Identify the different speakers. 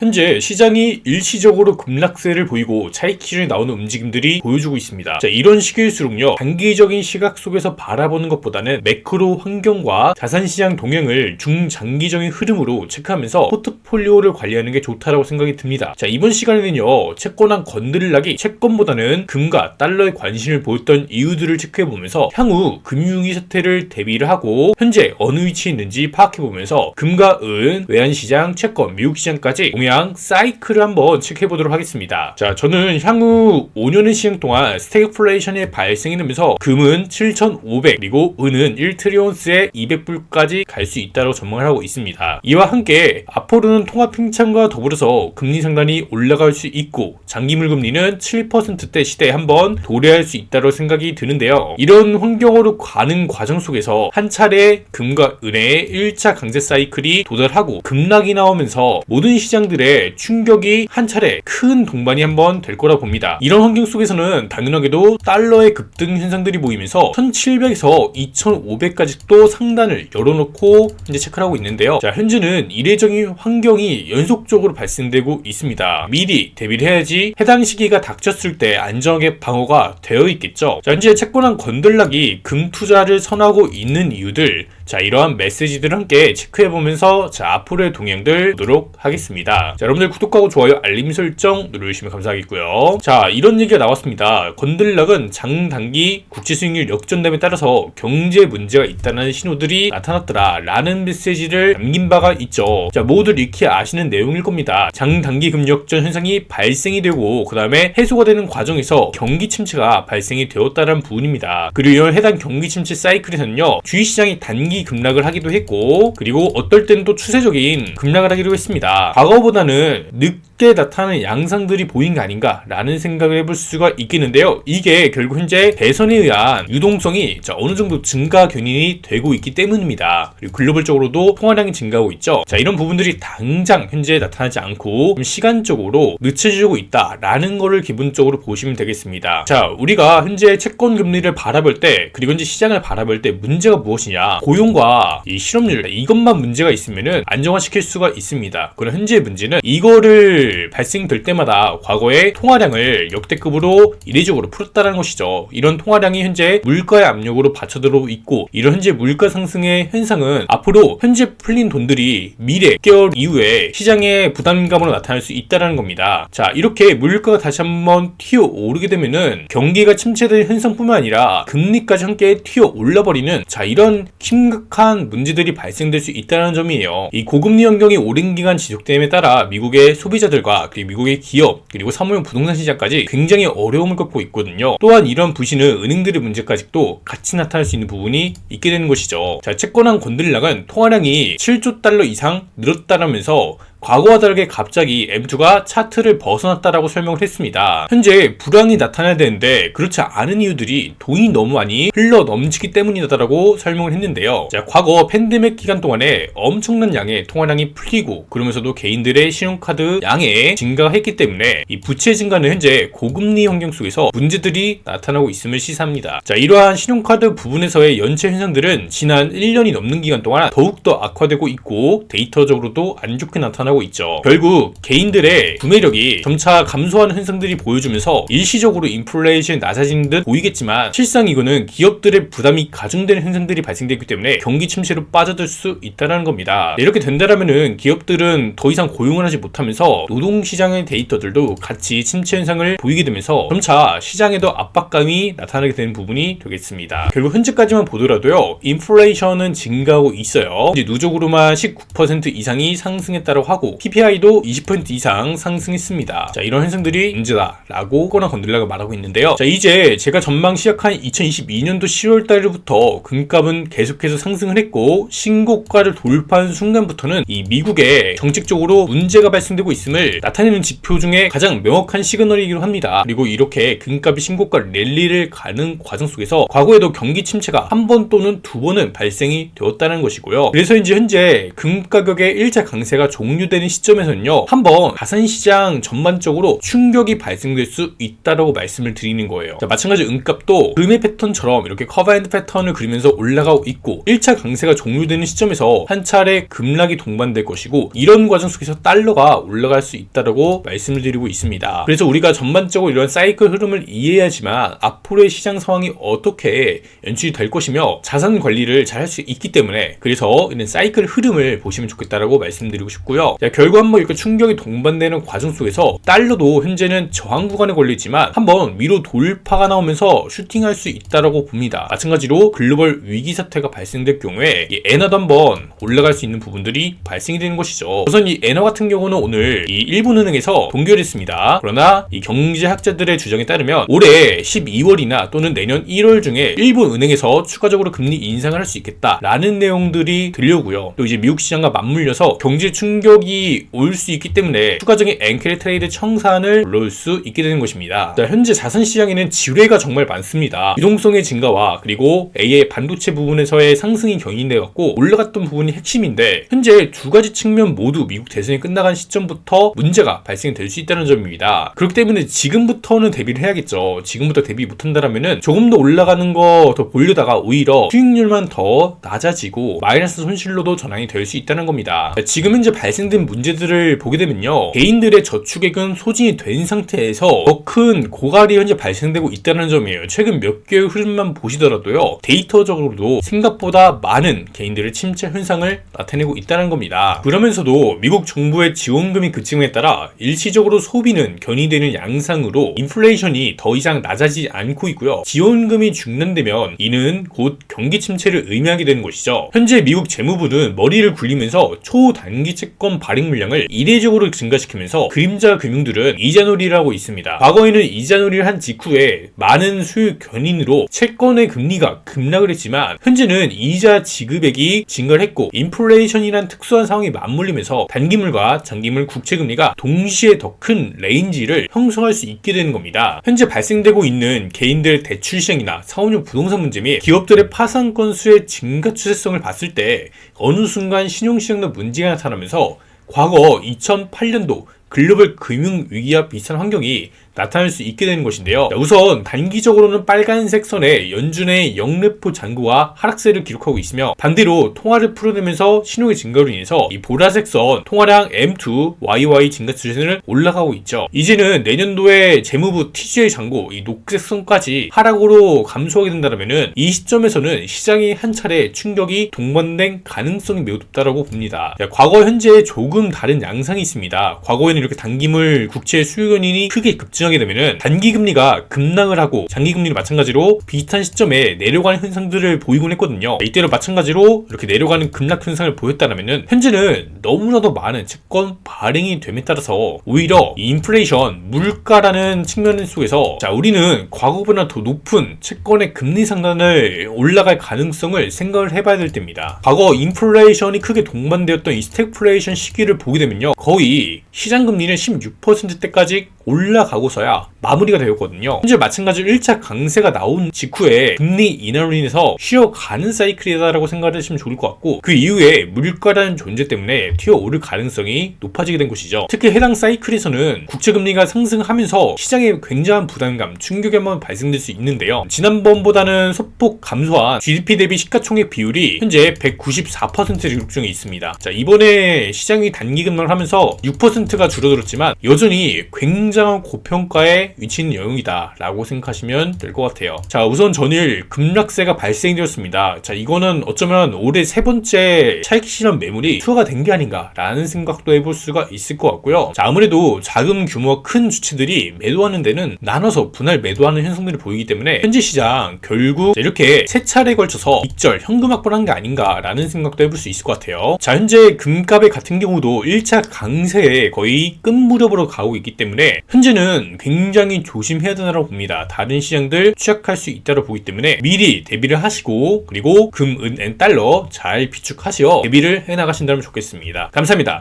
Speaker 1: 현재 시장이 일시적으로 급락세를 보이고 차익 기준에 나오는 움직임들이 보여주고 있습니다. 자, 이런 시기일수록요, 단기적인 시각 속에서 바라보는 것보다는 매크로 환경과 자산시장 동향을 중장기적인 흐름으로 체크하면서 포트폴리오를 관리하는 게 좋다라고 생각이 듭니다. 자, 이번 시간에는요, 채권한 건드릴락이 채권보다는 금과 달러에 관심을 보였던 이유들을 체크해보면서 향후 금융위기 사태를 대비를 하고 현재 어느 위치에 있는지 파악해보면서 금과 은, 외환시장, 채권, 미국시장까지 동양 사이클을 한번 체크해보도록 하겠습니다. 자, 저는 향후 5년의 시간 동안 스태그플레이션이 발생이 되면서 금은 7,500 그리고 은은 1트리온스에 200불까지 갈 수 있다고 전망을 하고 있습니다. 이와 함께 앞으로는 통화 팽창과 더불어서 금리 상단이 올라갈 수 있고 장기물금리는 7%대 시대에 한번 도래할 수 있다고 생각이 드는데요. 이런 환경으로 가는 과정 속에서 한 차례 금과 은의 1차 강세 사이클이 도달하고 급락이 나오면서 모든 시장들의 충격이 한 차례 큰 동반이 한번 될 거라 봅니다. 이런 환경 속에서는 당연하게도 달러의 급등 현상들이 보이면서 1700에서 2500까지 또 상단을 열어놓고 이제 체크를 하고 있는데요. 자, 현재는 이례적인 환경이 연속적으로 발생되고 있습니다. 미리 대비를 해야지 해당 시기가 닥쳤을 때 안정하게 방어가 되어 있겠죠. 자, 현재 채권한 건들락이 금 투자를 선호하고 있는 이유들, 자, 이러한 메시지들을 함께 체크해보면서 자, 앞으로의 동향들 보도록 하겠습니다. 자, 여러분들 구독하고 좋아요, 알림 설정 눌러주시면 감사하겠고요. 자, 이런 얘기가 나왔습니다. 건들락은 장단기 국채 수익률 역전됨에 따라서 경제 문제가 있다는 신호들이 나타났더라 라는 메시지를 남긴 바가 있죠. 자, 모두 익히 아시는 내용일 겁니다. 장단기 금역전 현상이 발생이 되고 그 다음에 해소가 되는 과정에서 경기 침체가 발생이 되었다는 부분입니다. 그리고 이런 해당 경기 침체 사이클에서는요, 주식시장이 단기 급락을 하기도 했고, 그리고 어떨 때는 또 추세적인 급락을 하기도 했습니다. 과거보다는 늦게 나타나는 양상들이 보인 게 아닌가 라는 생각을 해볼 수가 있겠는데요. 이게 결국 현재 대선에 의한 유동성이 어느 정도 증가 견인이 되고 있기 때문입니다. 그리고 글로벌적으로도 통화량이 증가하고 있죠. 자, 이런 부분들이 당장 현재 나타나지 않고 좀 시간적으로 늦춰지고 있다라는 거를 기본적으로 보시면 되겠습니다. 자, 우리가 현재 채권 금리를 바라볼 때, 그리고 현재 시장을 바라볼 때 문제가 무엇이냐, 고용과 이 실업률, 이것만 문제가 있으면은 안정화시킬 수가 있습니다. 그럼 현재의 문제는 이거를 발생될 때마다 과거의 통화량을 역대급으로 이례적으로 풀었다는 것이죠. 이런 통화량이 현재 물가의 압력으로 받쳐들어오고 있고, 이런 현재 물가 상승의 현상은 앞으로 현재 풀린 돈들이 미래 6개월 이후에 시장의 부담감으로 나타날 수 있다는 겁니다. 자, 이렇게 물가가 다시 한번 튀어 오르게 되면은 경기가 침체된 현상뿐만 아니라 금리까지 함께 튀어 올라버리는, 자, 이런 심각한 문제들이 발생될 수 있다는 점이에요. 이 고금리 환경이 오랜 기간 지속됨에 따라 미국의 소비자들과 그리고 미국의 기업, 그리고 사모용 부동산 시장까지 굉장히 어려움을 겪고 있거든요. 또한 이런 부신은 은행들의 문제까지도 같이 나타날 수 있는 부분이 있게 되는 것이죠. 자, 채권한 건들락은 통화량이 7조 달러 이상 늘었다라면서 과거와 다르게 갑자기 M2가 차트를 벗어났다라고 설명을 했습니다. 현재 불황이 나타나야 되는데 그렇지 않은 이유들이 돈이 너무 많이 흘러 넘치기 때문이다라고 설명을 했는데요. 자, 과거 팬데믹 기간 동안에 엄청난 양의 통화량이 풀리고, 그러면서도 개인들의 신용카드 양에 증가가 했기 때문에 이 부채 증가는 현재 고금리 환경 속에서 문제들이 나타나고 있음을 시사합니다. 자, 이러한 신용카드 부분에서의 연체 현상들은 지난 1년이 넘는 기간 동안 더욱더 악화되고 있고 데이터적으로도 안 좋게 나타나고 있죠. 결국 개인들의 구매력이 점차 감소하는 현상들이 보여주면서 일시적으로 인플레이션이 낮아지는 듯 보이겠지만 실상 이거는 기업들의 부담이 가중되는 현상들이 발생되기 때문에 경기 침체로 빠져들 수 있다는 겁니다. 이렇게 된다면은 기업들은 더 이상 고용을 하지 못하면서 노동시장의 데이터들도 같이 침체 현상을 보이게 되면서 점차 시장에도 압박감이 나타나게 되는 부분이 되겠습니다. 결국 현재까지만 보더라도요, 인플레이션은 증가하고 있어요. 이제 누적으로만 19% 이상이 상승했다고 하고 PPI도 20% 이상 상승했습니다. 자, 이런 현상들이 문제다라고 거나 건들라고 말하고 있는데요. 자, 이제 제가 전망 시작한 2022년도 10월 달부터 금값은 계속해서 상승을 했고 신고가를 돌파한 순간부터는 이 미국에 정책적으로 문제가 발생되고 있음을 나타내는 지표 중에 가장 명확한 시그널이기도 합니다. 그리고 이렇게 금값이 신고가 랠리를 가는 과정 속에서 과거에도 경기 침체가 한 번 또는 두 번은 발생이 되었다는 것이고요. 그래서 이제 현재 금 가격의 1차 강세가 종료 조율되는 시점에서는요, 한번 자산시장 전반적으로 충격이 발생될 수 있다라고 말씀을 드리는 거예요. 자, 마찬가지로 은값도 금의 패턴처럼 이렇게 커버핸드 패턴을 그리면서 올라가고 있고 1차 강세가 종료되는 시점에서 한 차례 급락이 동반될 것이고, 이런 과정 속에서 달러가 올라갈 수 있다라고 말씀을 드리고 있습니다. 그래서 우리가 전반적으로 이런 사이클 흐름을 이해해야지만 앞으로의 시장 상황이 어떻게 연출이 될 것이며 자산 관리를 잘 할 수 있기 때문에, 그래서 이런 사이클 흐름을 보시면 좋겠다라고 말씀드리고 싶고요. 자, 결국 한번 이렇게 충격이 동반되는 과정 속에서 달러도 현재는 저항 구간에 걸리지만 한번 위로 돌파가 나오면서 슈팅할 수 있다라고 봅니다. 마찬가지로 글로벌 위기 사태가 발생될 경우에 이 엔화도 한번 올라갈 수 있는 부분들이 발생이 되는 것이죠. 우선 이 엔화 같은 경우는 오늘 이 일본은행에서 동결했습니다. 그러나 이 경제학자들의 주장에 따르면 올해 12월이나 또는 내년 1월 중에 일본 은행에서 추가적으로 금리 인상을 할 수 있겠다라는 내용들이 들려오고요. 또 이제 미국 시장과 맞물려서 경제 충격이 올 수 있기 때문에 추가적인 엔켈 트레이드 청산을 불러올 수 있게 되는 것입니다. 자, 현재 자산 시장에는 지뢰가 정말 많습니다. 유동성의 증가와 그리고 AI 반도체 부분에서의 상승이 견인돼 갖고 올라갔던 부분이 핵심인데, 현재 두 가지 측면 모두 미국 대선이 끝나간 시점부터 문제가 발생될 수 있다는 점입니다. 그렇기 때문에 지금부터는 대비를 해야겠죠. 지금부터 대비 못한다라면은 조금 더 올라가는 거 더 보려다가 오히려 수익률만 더 낮아지고 마이너스 손실로도 전환이 될 수 있다는 겁니다. 지금 현재 발생된 문제들을 보게 되면요, 개인들의 저축액은 소진이 된 상태에서 더 큰 고갈이 현재 발생되고 있다는 점이에요. 최근 몇 개월 흐름만 보시더라도요, 데이터적으로도 생각보다 많은 개인들의 침체 현상을 나타내고 있다는 겁니다. 그러면서도 미국 정부의 지원금이 그침에 따라 일시적으로 소비는 견인되는 양상으로 인플레이션이 더 이상 낮아지지 않고 있고요. 지원금이 중단되면 이는 곧 경기 침체를 의미하게 되는 것이죠. 현재 미국 재무부는 머리를 굴리면서 초단기 채권 발행 물량을 이례적으로 증가시키면서 그림자 금융들은 이자놀이를 하고 있습니다. 과거에는 이자놀이를 한 직후에 많은 수익 견인으로 채권의 금리가 급락을 했지만, 현재는 이자 지급액이 증가를 했고 인플레이션이란 특수한 상황이 맞물리면서 단기물과 장기물 국채금리가 동시에 더 큰 레인지를 형성할 수 있게 되는 겁니다. 현재 발생되고 있는 개인들 대출 시장이나 사업용 부동산 문제 및 기업들의 파산 건수의 증가 추세성을 봤을 때 어느 순간 신용시장도 문제가 나타나면서 과거 2008년도 글로벌 금융위기와 비슷한 환경이 나타날 수 있게 되는 것인데요. 우선 단기적으로는 빨간색 선에 연준의 영레포 잔고가 하락세를 기록하고 있으며, 반대로 통화를 풀어내면서 신용의 증가로 인해서 이 보라색 선 통화량 M2 YY 증가 추세는 올라가고 있죠. 이제는 내년도에 재무부 TGA 잔고 이 녹색 선까지 하락으로 감소하게 된다면은 이 시점에서는 시장이 한 차례 충격이 동반된 가능성이 매우 높다라고 봅니다. 과거 현재 조금 다른 양상이 있습니다. 과거에는 이렇게 단기물 국채 수요 견인이 크게 급증하게 되면은 단기금리가 급락을 하고 장기금리는 마찬가지로 비슷한 시점에 내려가는 현상들을 보이곤 했거든요. 이때로 마찬가지로 이렇게 내려가는 급락 현상을 보였다면은 현재는 너무나도 많은 채권 발행이 됨에 따라서 오히려 이 인플레이션, 물가라는 측면 속에서 자, 우리는 과거보다 더 높은 채권의 금리 상단을 올라갈 가능성을 생각을 해봐야 될 때입니다. 과거 인플레이션이 크게 동반되었던 이 스태그플레이션 시기를 보게 되면요, 거의 시장 금리는 16%대까지 올라가고서야 마무리가 되었거든요. 현재 마찬가지로 1차 강세가 나온 직후에 금리 인하로 인해서 쉬어가는 사이클이다라고 생각을 하시면 좋을 것 같고, 그 이후에 물가라는 존재 때문에 튀어오를 가능성이 높아지게 된 것이죠. 특히 해당 사이클에서는 국채금리가 상승하면서 시장에 굉장한 부담감, 충격이 한번 발생될 수 있는데요. 지난번보다는 소폭 감소한 GDP 대비 시가총액 비율이 현재 194%를 기록 중에 있습니다. 자, 이번에 시장이 단기 급락을 하면서 6%가 줄어들었지만 여전히 굉장한 고평가에 위치 있는 영역이다 라고 생각하시면 될 것 같아요. 자, 우선 전일 급락세가 발생되었습니다. 자, 이거는 어쩌면 올해 세 번째 차익 실현 매물이 투하가 된 게 아닌가 라는 생각도 해볼 수가 있을 것 같고요. 자, 아무래도 자금 규모가 큰 주체들이 매도하는 데는 나눠서 분할 매도하는 현상들이 보이기 때문에 현재 시장 결국 이렇게 세 차례에 걸쳐서 익절 현금 확보를 한 게 아닌가 라는 생각도 해볼 수 있을 것 같아요. 자, 현재 금값의 같은 경우도 1차 강세에 거의 끝 무렵으로 가고 있기 때문에 현재는 굉장히 조심해야 된다고 봅니다. 다른 시장들 취약할 수 있다고 보기 때문에 미리 대비를 하시고, 그리고 금, 은, 엔, 달러 잘 비축하시어 대비를 해나가신다면 좋겠습니다. 감사합니다.